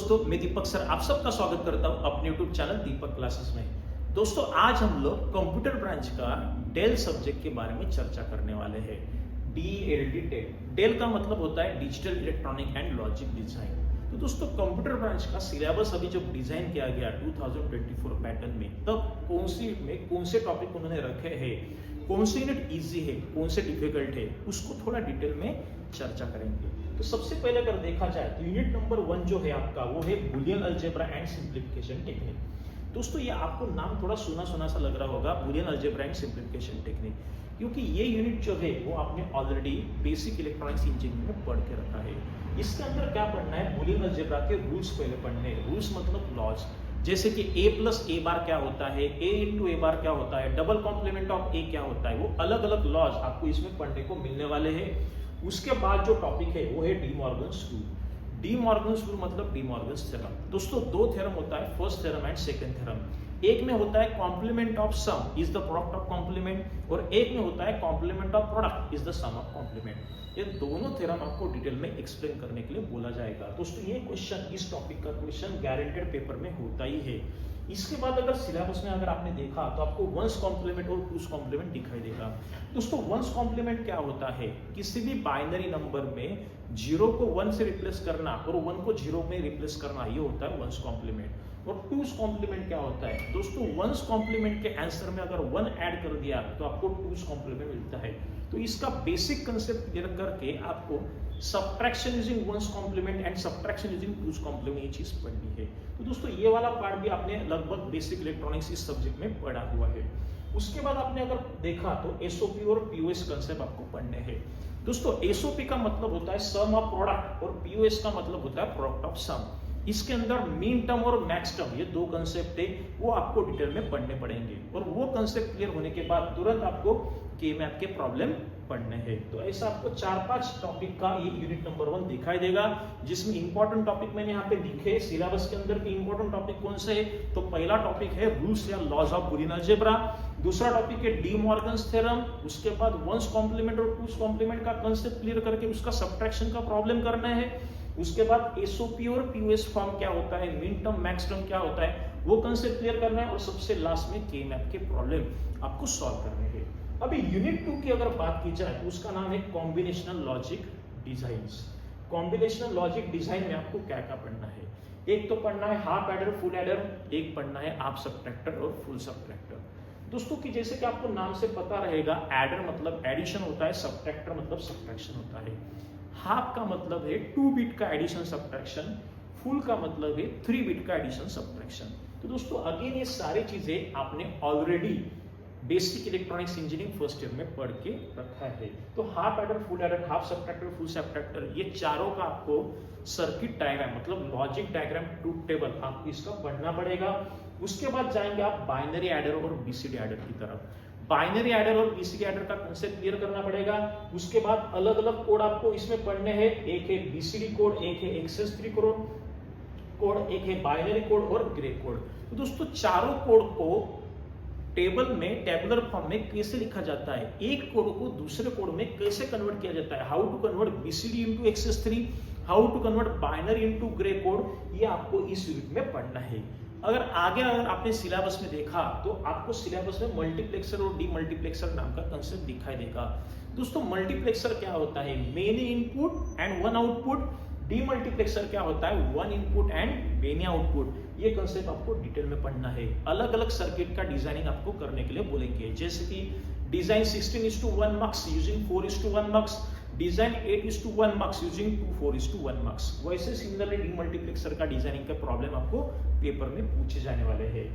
दोस्तों, मैं दीपक सर आप सबका स्वागत करता हूं अपने YouTube चैनल दीपक क्लासेस में। दोस्तों, आज हम लोग कंप्यूटर ब्रांच का डेल सब्जेक्ट के बारे में चर्चा करने वाले हैं। DELD del. डेल का मतलब होता है digital electronic and logic design. तो दोस्तों, कंप्यूटर ब्रांच का सिलेबस अभी जब डिजाइन किया गया 2024 पैटर्न में, तब कौन से टॉपिक उन्होंने रखे हैं, कौन से यूनिट इजी है, कौन से डिफिकल्ट है, उसको थोड़ा डिटेल में चर्चा करेंगे। तो सबसे पहले अगर देखा जाए तो यूनिट नंबर 1 जो है आपका, वो है Boolean algebra and simplification technique. दोस्तों, ये आपको नाम थोड़ा सुना सुना सा लग रहा होगा, Boolean algebra and simplification technique, क्योंकि ये यूनिट जो है वो आपने ऑलरेडी बेसिक इलेक्ट्रॉनिक्स इंजीनियरिंग में पढ़ के रखा है। इसके अंदर क्या पढ़ना है, बूलियन अलजेब्रा के रूल्स पहले पढ़ने हैं। रूल्स मतलब लॉज, जैसे कि a प्लस ए बार क्या होता है, a इंटू ए बार क्या होता है, डबल कॉम्प्लीमेंट ऑफ a क्या होता है, वो अलग अलग लॉज आपको इसमें पढ़ने को मिलने वाले हैं। उसके बाद जो टॉपिक है वो है De Morgan's rule. De Morgan's rule मतलब डी मॉर्गन्स थ्योरम। दोस्तों, दो थ्योरम होता है, first theorem and second theorem. एक में होता है complement of sum is the product of complement, और एक में होता है complement of product is the sum of complement. ये दोनों थ्योरम आपको डिटेल में एक्सप्लेन करने के लिए बोला जाएगा। दोस्तों, ये क्वेश्चन, इस टॉपिक का क्वेश्चन गारंटेड पेपर में होता ही है। इसके बाद अगर सिलेबस में अगर आपने देखा तो आपको वंस कॉम्प्लीमेंट और टूस कॉम्प्लीमेंट दिखाई देगा। दोस्तों, वंस कॉम्प्लीमेंट क्या होता है, किसी भी बाइनरी नंबर में 0 को 1 से रिप्लेस करना और 1 को 0 में रिप्लेस करना, ये होता है वंस कॉम्प्लीमेंट। और टूस कॉम्प्लीमेंट क्या होता है, दोस्तों वंस कॉम्प्लीमेंट के आंसर में अगर 1 ऐड कर दिया तो आपको टूस कॉम्प्लीमेंट मिलता है। तो इसका बेसिक कंसेप्ट क्लियर करके आपको subtraction using one's complement and subtraction using two's complement ये चीज पढ़नी है। तो दोस्तों, ये वाला पार्ट भी आपने लगभग बेसिक इलेक्ट्रॉनिक्स इस सब्जेक्ट में पढ़ा हुआ है। उसके बाद आपने अगर देखा तो एसओपी और पीओएस कंसेप्ट आपको पढ़ने हैं। दोस्तों, एसओपी का मतलब होता है सम ऑफ प्रोडक्ट और पीओएस का मतलब होता है प्रोडक्ट ऑफ सम। इसके अंदर मीन टर्म और मैक्स टर्म, ये दो कंसेप्ट है, वो आपको डिटेल में पढ़ने पड़ेंगे। और वो कंसेप्ट क्लियर होने के बाद तुरंत आपको के मैथ के प्रॉब्लम पढ़ने हैं। तो ऐसा आपको 4-5 टॉपिक का ये यूनिट नंबर 1 दिखाई देगा, जिसमें इंपॉर्टेंट टॉपिक मैंने यहाँ पे लिखे सिलेबस के अंदर के इंपॉर्टेंट टॉपिक कौन से है। तो पहला टॉपिक है रूल्स या लॉज ऑफ बूलियन अलजेब्रा, दूसरा टॉपिक है डी मॉर्गन्स थ्योरम, उसके बाद वंस कॉम्प्लीमेंट और टूस कॉम्प्लीमेंट का कंसेप्ट क्लियर करके उसका सब्ट्रैक्शन का प्रॉब्लम करना है। उसके बाद एसओपी और पीओएस फॉर्म क्या होता है, मिन टर्म मैक्स टर्म क्या होता है, वो कंसेप्ट क्लियर करना है। और सबसे लास्ट में के मैथ के प्रॉब्लम आपको सॉल्व करने हैं। अभी यूनिट 2 की अगर बात की जाए तो उसका नाम है combinational logic designs. Combinational logic design में आपको क्या क्या पढ़ना है, एक तो पढ़ना है हाफ एडर फुल एडर, एक पढ़ना है हाफ सबट्रैक्टर और फुल सबट्रैक्टर। दोस्तों, की जैसे कि आपको नाम से पता रहेगा, एडर मतलब एडिशन होता है, सबट्रैक्टर मतलब सबट्रैक्शन होता है। हाफ का मतलब है 2 बिट का एडिशन सबट्रैक्शन, फुल का मतलब है 3 बिट का एडिशन सबट्रैक्शन। तो दोस्तों, अगेन ये सारी चीजें आपने already basic electronics engineering first year में पढ़ के रखा है। तो half adder, full adder, half subtractor, full subtractor, ये चारों का आपको सर्किट डायग्राम मतलब लॉजिक डायग्राम, ट्रूथ टेबल आपको इसका पढ़ना पड़ेगा। उसके बाद जाएंगे आप बाइनरी एडर और बीसीडी एडर की तरफ। बाइनरी एडर और बीसीडी एडर का कंसेप्ट क्लियर करना पड़ेगा। उसके बाद अलग अलग कोड आपको इसमें पढ़ने हैं, एक है बीसीडी कोड, एक है एक्सेस 3 कोड, एक है बाइनरी कोड और ग्रे कोड। तो दोस्तों, चारों कोड को टेबल में टेबुलर फॉर्म में कैसे लिखा जाता है, एक कोड को दूसरे कोड में कैसे कन्वर्ट किया जाता है, how to convert BCD into excess 3, how to convert binary into gray code, ये आपको इस यूनिट में पढ़ना है। अगर आपने सिलेबस में देखा तो आपको सिलेबस में मल्टीप्लेक्सर और डीमल्टीप्लेक्सर नाम का कंसेप्ट दिखाई देगा। दोस्तों, मल्टीप्लेक्सर क्या होता है, many input and 1 output. Demultiplexer क्या होता है, 1 इनपुट एंड मेनी आउटपुट। ये कंसेप्ट आपको डिटेल में पढ़ना है। अलग अलग सर्किट का डिजाइनिंग आपको करने के लिए बोलेंगे, जैसे कि डिजाइन 16:1 मक्स यूजिंग 4:1 मक्स, डिजाइन 8:1 मक्स यूजिंग 4:1 मक्स। वैसे सिमिलरली डीमल्टीप्लेक्सर का डिजाइनिंग का प्रॉब्लम आपको पेपर में पूछे जाने वाले हैं।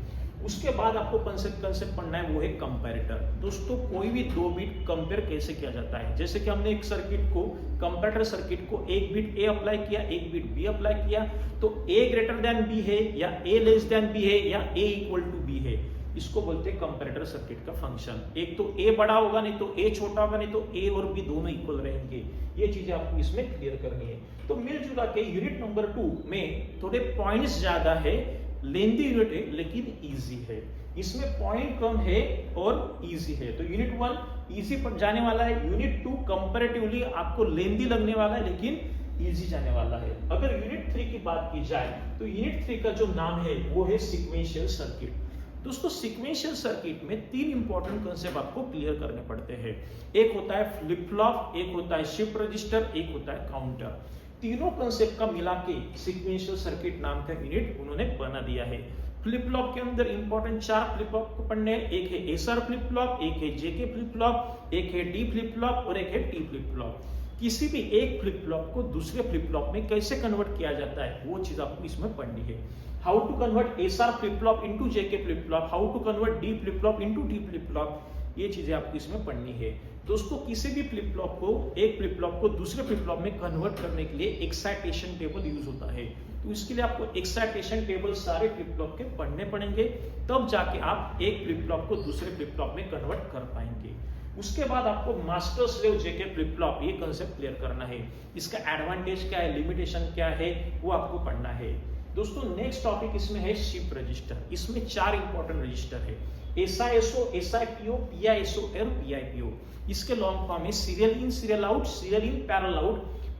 उसके बाद आपको कंसेप्ट पढ़ना है, वो है कंपैरेटर। दोस्तों, कोई भी 2 बिट कंपेयर कैसे किया जाता है, जैसे कि हमने एक सर्किट को, कंपैरेटर सर्किट को, एक बिट ए अप्लाई किया, एक बिट बी अप्लाई किया, तो ए ग्रेटर देन बी है या ए लेस देन बी है या ए इक्वल टू बी है, इसको बोलते हैं कंपैरेटर सर्किट का फंक्शन। एक तो ए बड़ा होगा, नहीं तो ए छोटा होगा, नहीं तो ए और बी दोनों इक्वल रहेंगे। ये चीजें आपको इसमें क्लियर करनी है। तो मिलजुला के यूनिट नंबर 2 में थोड़े पॉइंट्स ज्यादा है, लेंथी यूनिट है लेकिन इजी है, इसमें पॉइंट कम है और इजी है। तो यूनिट 1 इजी पर जाने वाला है, यूनिट 2 कंपैरेटिवली आपको लेंथी लगने वाला है लेकिन इजी जाने वाला है। अगर यूनिट 3 की बात की जाए तो यूनिट 3 का जो नाम है वो है सीक्वेंशियल सर्किट। दोस्तों सीक्वेंशियल सर्किट में 3 इंपॉर्टेंट कंसेप्ट आपको क्लियर करने पड़ते हैं। एक होता है फ्लिप फ्लॉप, एक होता है शिफ्ट रजिस्टर, एक होता है काउंटर। तीनों कंसेप्ट का मिला के सीक्वेंशियल सर्किट नाम का यूनिट उन्होंने बना दिया है। फ्लिप फ्लॉप के अंदर इंपॉर्टेंट 4 फ्लिप फ्लॉप को पढ़ने हैं। एक है एसआर फ्लिप फ्लॉप, एक है जेके फ्लिप फ्लॉप, एक है डी फ्लिप फ्लॉप और एक है टी फ्लिप फ्लॉप। किसी भी एक फ्लिप फ्लॉप को दूसरे फ्लिप फ्लॉप में कैसे कन्वर्ट किया जाता है वो चीज आपको इसमें पढ़नी है। How to convert SR flip flop into JK flip flop, how to convert D flip flop into T flip flop, ये चीजें आपको इसमें पढ़नी है। दोस्तों किसी भी फ्लिप फ्लॉप को, एक फ्लिप फ्लॉप को दूसरे फ्लिप फ्लॉप में कन्वर्ट करने के लिए एक्साइटेशन टेबल यूज होता है। तो इसके लिए आपको एक्साइटेशन टेबल सारे फ्लिप फ्लॉप के पढ़ने पड़ेंगे, तब जाके आप एक फ्लिप फ्लॉप को दूसरे फ्लिप फ्लॉप में कन्वर्ट कर पाएंगे। उसके बाद आपको मास्टर स्लेव जेके फ्लिप फ्लॉप ये कंसेप्ट क्लियर करना है। इसका एडवांटेज क्या है, लिमिटेशन क्या है, वो आपको पढ़ना है। दोस्तों नेक्स्ट टॉपिक इसमें है शिफ्ट रजिस्टर। इसमें 4 इंपॉर्टेंट रजिस्टर है, एसआईएसओ, एसआईपीओ, पीआईएसओ और पीआईपीओ। इसके लॉन्ग फॉर्म है serial in serial out, serial in parallel out,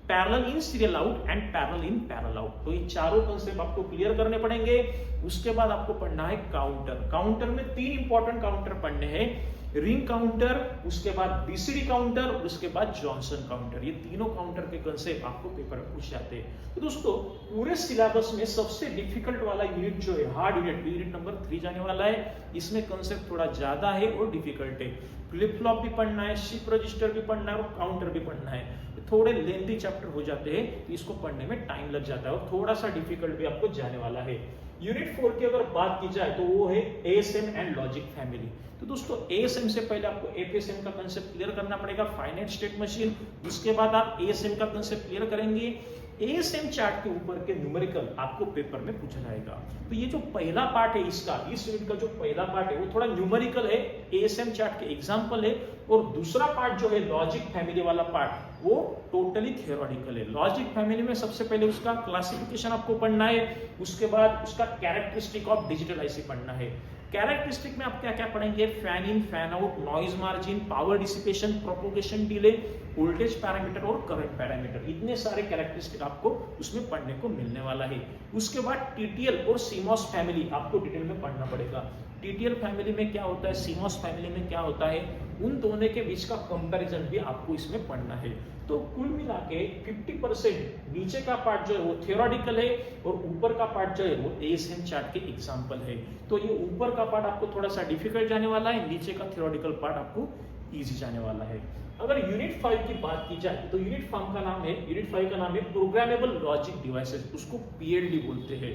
parallel in serial out and parallel in parallel out. तो ये चारों कंसेप्ट आपको क्लियर करने पड़ेंगे। उसके बाद आपको पढ़ना है काउंटर। काउंटर में 3 इंपॉर्टेंट काउंटर पढ़ने हैं, रिंग काउंटर, उसके बाद बीसीडी काउंटर और उसके बाद जॉनसन काउंटर। ये तीनों काउंटर के कंसेप्ट आपको पेपर में पूछ जाते हैं। तो दोस्तों पूरे सिलेबस में सबसे डिफिकल्ट वाला यूनिट जो है, हार्ड यूनिट नंबर 3 जाने वाला है। इसमें कंसेप्ट थोड़ा ज्यादा है और डिफिकल्ट है। फ्लिप फ्लॉप भी पढ़ना है, शिफ्ट रजिस्टर भी पढ़ना है और काउंटर भी पढ़ना है। थोड़े लेंथी चैप्टर हो जाते हैं तो इसको पढ़ने में टाइम लग जाता है और थोड़ा सा डिफिकल्ट भी आपको जाने वाला है। यूनिट 4 की अगर बात की जाए तो वो है एएसएम एंड लॉजिक फैमिली। तो दोस्तों एएसएम से पहले आपको एफएसएम का कंसेप्ट क्लियर करना पड़ेगा, फाइनाइट स्टेट मशीन। उसके बाद आप एएसएम का कंसेप्ट क्लियर करेंगे। एएसएम चार्ट के ऊपर के न्यूमेरिकल आपको पेपर में पूछा जाएगा। तो ये जो पहला पार्ट है इसका, इस यूनिट का जो पहला पार्ट है वो थोड़ा न्यूमेरिकल है, एएसएम चार्ट के एग्जांपल है। और दूसरा पार्ट जो है लॉजिक फैमिली वाला पार्ट, वो टोटली थियोरेटिकल है। लॉजिक फैमिली में सबसे पहले उसका क्लासिफिकेशन आपको पढ़ना है, उसके बाद उसका कैरेक्टरिस्टिक ऑफ डिजिटल आईसी पढ़ना है। कैरेक्टरिस्टिक में आप क्या क्या पढ़ेंगे, fan in, fan out, noise margin, power dissipation, propagation delay, voltage parameter और करंट पैरामीटर। इतने सारे कैरेक्टरिस्टिक आपको उसमें पढ़ने को मिलने वाला है। उसके बाद टीटीएल और सीमॉस फैमिली आपको डिटेल में पढ़ना पड़ेगा। टीटीएल फैमिली में क्या होता है, सीमॉस फैमिली में क्या होता है, उन दोनों के बीच का कंपैरिजन भी आपको इसमें पढ़ना है। तो कुल मिला के 50% नीचे का पार्ट जो है वो थियोरेटिकल है और ऊपर का पार्ट जो है वो एएसएम चार्ट के एग्जांपल है। तो ये ऊपर का पार्ट आपको थोड़ा सा डिफिकल्ट जाने वाला है, नीचे का थियोरेटिकल पार्ट आपको इजी जाने वाला है। अगर यूनिट 5 की बात की जाए तो यूनिट 5 का नाम है प्रोग्रामेबल लॉजिक डिवाइसेस, उसको पीएलडी बोलते हैं।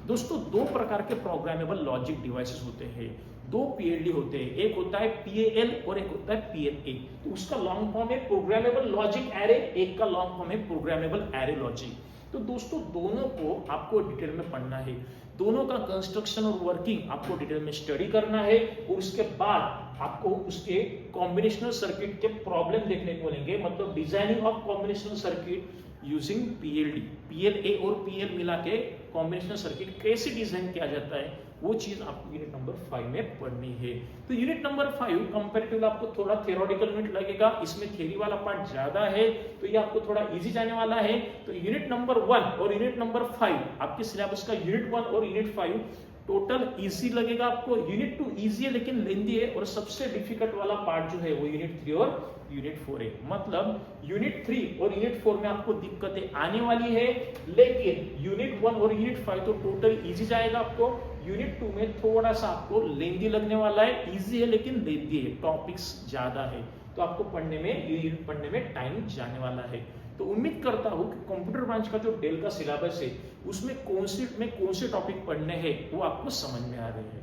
दोस्तों 2 प्रकार के प्रोग्रामेबल लॉजिक डिवाइसेस होते हैं, 2 पीएलडी होते हैं, एक होता है पीएएल और एक होता है पीएलए। तो उसका लॉन्ग फॉर्म है प्रोग्रामेबल लॉजिक एरे, एक का लॉन्ग फॉर्म है प्रोग्रामेबल एरे लॉजिक। तो दोस्तों दोनों को आपको डिटेल में पढ़ना है, दोनों का कंस्ट्रक्शन और वर्किंग आपको डिटेल में स्टडी करना है और उसके बाद आपको उसके कॉम्बिनेशनल सर्किट के प्रॉब्लम देखने को मिलेंगे, मतलब designing of combinational circuit using PLD, PLA और पीएल मिला के कॉम्बिनेशनल सर्किट कैसे डिजाइन किया जाता है, वो चीज आपको यूनिट नंबर 5 में पढ़नी है। तो यूनिट नंबर 5 कंपैरेटिवली आपको थोड़ा थियोरेटिकल यूनिट लगेगा, इसमें थ्योरी वाला पार्ट ज्यादा है, तो ये आपको थोड़ा इजी जाने वाला है। तो यूनिट नंबर 1 और यूनिट नंबर 5 आपके सिलेबस का यूनिट 1 और यूनिट 5 टोटल इजी लगेगा आपको। यूनिट 2 इजी है लेकिन लेंथी है, और सबसे डिफिकल्ट वाला पार्ट जो है वो यूनिट 3 और यूनिट 4 है। मतलब यूनिट 3 और यूनिट 4 में आपको दिक्कतें आने वाली है, लेकिन यूनिट 1 और यूनिट 5 तो टोटल इजी जाएगा आपको। यूनिट 2 में थोड़ा सा आपको लेंथी लगने वाला है, इजी है लेकिन लेंथी है, टॉपिक्स ज्यादा है, तो आपको पढ़ने में टाइम जाने वाला है। तो उम्मीद करता हूं कि कंप्यूटर ब्रांच का जो डेल का सिलेबस है उसमें कौन से टॉपिक पढ़ने हैं वो आपको समझ में आ रहे हैं।